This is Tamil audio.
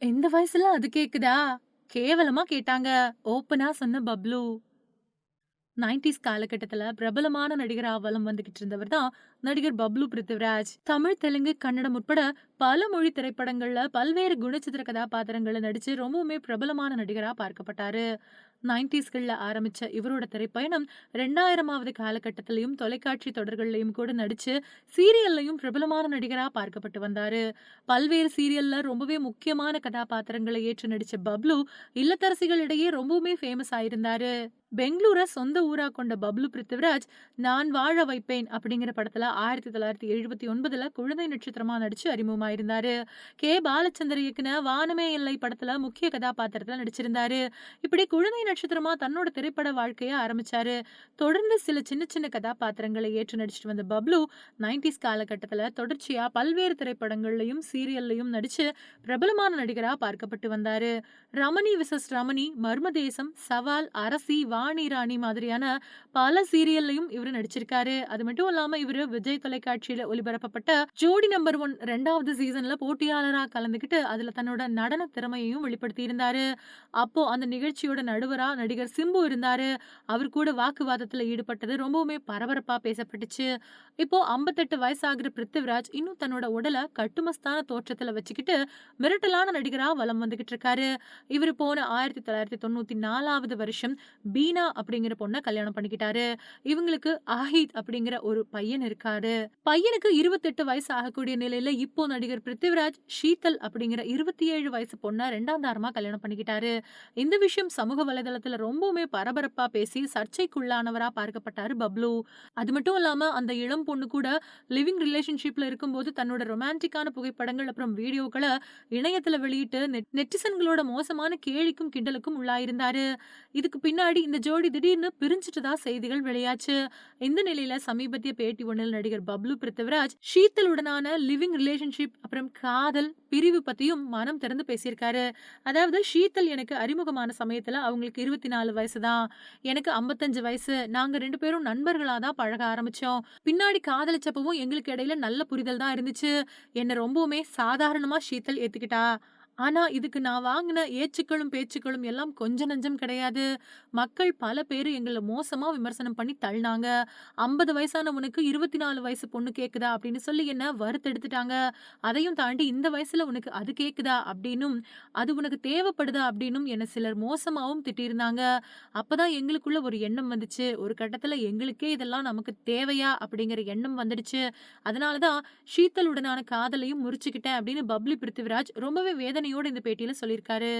இந்த வயசுல அது கேக்குதா? கேவலமா கேட்டாங்க. ஓப்பனா சொன்ன பப்ளு. 90ஸ் காலகட்டத்துல பிரபலமான நடிகரா வலம் வந்துகிட்டு இருந்தவர் தான் நடிகர் பப்ளு பிருத்திவிராஜ். தமிழ், தெலுங்கு, கன்னடம் உட்பட பல மொழி திரைப்படங்கள்ல பல்வேறு குணச்சித்திர கதாபாத்திரங்கள்ல நடிச்சு ரொம்பவுமே பிரபலமான நடிகரா பார்க்கப்பட்டாரு. 90ஸ்கள்ல ஆரம்பிச்ச இவரோட திரைப்பயணம் 2000ஆவது காலகட்டத்திலயும் தொலைக்காட்சி தொடர்கள்லயும் கூட நடிச்சு சீரியல்லையும் பிரபலமான நடிகரா பார்க்கப்பட்டு வந்தாரு. பல்வேறு சீரியல்ல ரொம்பவே முக்கியமான கதாபாத்திரங்களை ஏற்று நடிச்ச பப்ளு இல்லத்தரசிகளிடையே ரொம்பவுமே ஃபேமஸ் ஆயிருந்தாரு. பெங்களூர சொந்த ஊரா கொண்ட பப்ளு பிருத்திவிராஜ் நான் வாழ வைப்பேன் அப்படிங்கிற படத்துல 1979ல குழந்தை நட்சத்திரமா நடிச்சு அறிமுகமாயிருந்தாரு. பாலச்சந்தர் இயக்குன வானமே எல்லை படத்துல முக்கிய கதாபாத்திரத்துல நடிச்சிருந்தாரு. இப்படி குழந்தை நட்சத்திரமா தன்னோட திரைப்பட வாழ்க்கைய ஆரம்பிச்சாரு. தொடர்ந்து சில சின்ன சின்ன கதாபாத்திரங்களை ஏற்று நடிச்சிட்டு வந்த பப்ளு 90ஸ் காலகட்டத்துல தொடர்ச்சியா பல்வேறு திரைப்படங்கள்லயும் சீரியல்லையும் நடிச்சு பிரபலமான நடிகரா பார்க்கப்பட்டு வந்தாரு. ரமணி விசஸ் ரமணி, மர்மதேசம், சவால், அரசி, வாணி ராணி மாதிரியான பல சீரியல்லையும் இவரு நடிச்சிருக்காரு. அது மட்டும் இல்லாம இவரு விஜய் தொலைக்காட்சியில ஒளிபரப்பப்பட்ட ஜோடி நம்பர் 1 2வது சீசன்ல போட்டியாளரா கலந்துகிட்டு அதுல தன்னோட நடன திறமையையும் வெளிப்படுத்தி இருந்தாரு. அப்போ அந்த நிகழ்ச்சியோட நடுவரா நடிகர் சிம்பு இருந்தாரு. அவர் கூட வாக்குவாதத்துல ஈடுபட்டது ரொம்பவுமே பரபரப்பா பேசப்பட்டுச்சு. இப்போ 58 வயசாகிற பிருத்திவிராஜ் இன்னும் தன்னோட உடல கட்டுமஸ்தான தோற்றத்துல வச்சுக்கிட்டு மிரட்டலான நடிகரா வலம் வந்துகிட்டு இருக்காரு. இவரு போன 1994வது வருஷம் பீனா அப்படிங்கிற பொண்ண கல்யாணம் பண்ணிக்கிட்டாரு. இவங்களுக்கு ஆஹித் அப்படிங்கிற ஒரு பையன் இருக்காரு. பையனுக்கு 28 வயசு ஆகக்கூடிய நிலையில இப்போ நடிகர் பிருத்திவிராஜ் ஷீதல் அப்படிங்கிற 27 வயசு பொண்ண 2ஆம் தாரமா கல்யாணம் பண்ணிக்கிட்டாரு. இந்த விஷயம் சமூக வலைதளத்துல ரொம்பவுமே பரபரப்பா பேசி சர்ச்சைக்குள்ளானவரா பார்க்கப்பட்டாரு பப்ளு. அது மட்டும் இல்லாம அந்த இளம் பொண்ணு கூட லிவிங் ரிலேஷன்ஷிப்ல இருக்கும்போது தன்னோட ரொமான்டிக்கான புகைப்படங்கள் அப்புறம் வீடியோக்கள இணையத்துல வெளியிட்டு நெட்டிசன்களோட மோசமான கேலிக்கும் கிண்டலுக்கும் உள்ளாயிருந்தாரு. இதுக்கு பின்னாடி இந்த ஜோடி திடீர்னு பிரிஞ்சுட்டதா செய்திகள் வெளியாச்சு. இந்த நிலையில சமீபத்திய பேட்டி ஒண்ணில் நடிகர் பப்ளு பிருத்திவிராஜ் ஷீத்தலுடனான லிவிங் ரிலேஷன்ஷிப் அப்புறம் காதல் பிரிவு பத்தியும் மனம் திறந்து பேசியிருக்காரு. அதாவது ஷீத்தல் எனக்கு அறிமுகமான சமயத்துல அவங்களுக்கு 24 வயசு தான். எனக்கு 55 வயசு. நாங்க 2 பேரும் நண்பர்களா தான் பழக ஆரம்பிச்சோம். பின்னாடி காதலிச்சப்பவும் எங்களுக்கு இடையில நல்ல புரிதல் தான் இருந்துச்சு. என்ன ரொம்பவுமே சாதாரணமா ஷீத்தல் ஏத்துக்கிட்டா. ஆனா, இதுக்கு நான் வாங்குன ஏச்சுக்களும், பேச்சுக்களும் எல்லாம் கொஞ்சம் நஞ்சம் கிடையாது. மக்கள் பல பேரு எங்கள மோசமா விமர்சனம் பண்ணி தள்னாங்க. 50 வயசான உனக்கு 24 வயசு பொண்ணு கேக்குதா? அப்படின்னு சொல்லி என்ன வறுத்தெடுத்துட்டாங்க. அதையும் தாண்டி இந்த வயசுல உனக்கு அது கேக்குதா? அப்படின்னும், அது உனக்கு தேவைப்படுதா? அப்படின்னும் என்ன சிலர் மோசமாவும் திட்டியிருந்தாங்க. அப்பதான் எங்களுக்குள்ள ஒரு எண்ணம் வந்துச்சு. ஒரு கட்டத்துல எங்களுக்கே இதெல்லாம் நமக்கு தேவையா? அப்படிங்கிற எண்ணம் வந்துடுச்சு. அதனால தான் ஷீத்தலுடனான காதலையும் முறிச்சுக்கிட்டேன் அப்படின்னு பப்ளி பிருத்திவிராஜ் ரொம்பவே வேதனையோட இந்த பேட்டியில சொல்லியிருக்காரு.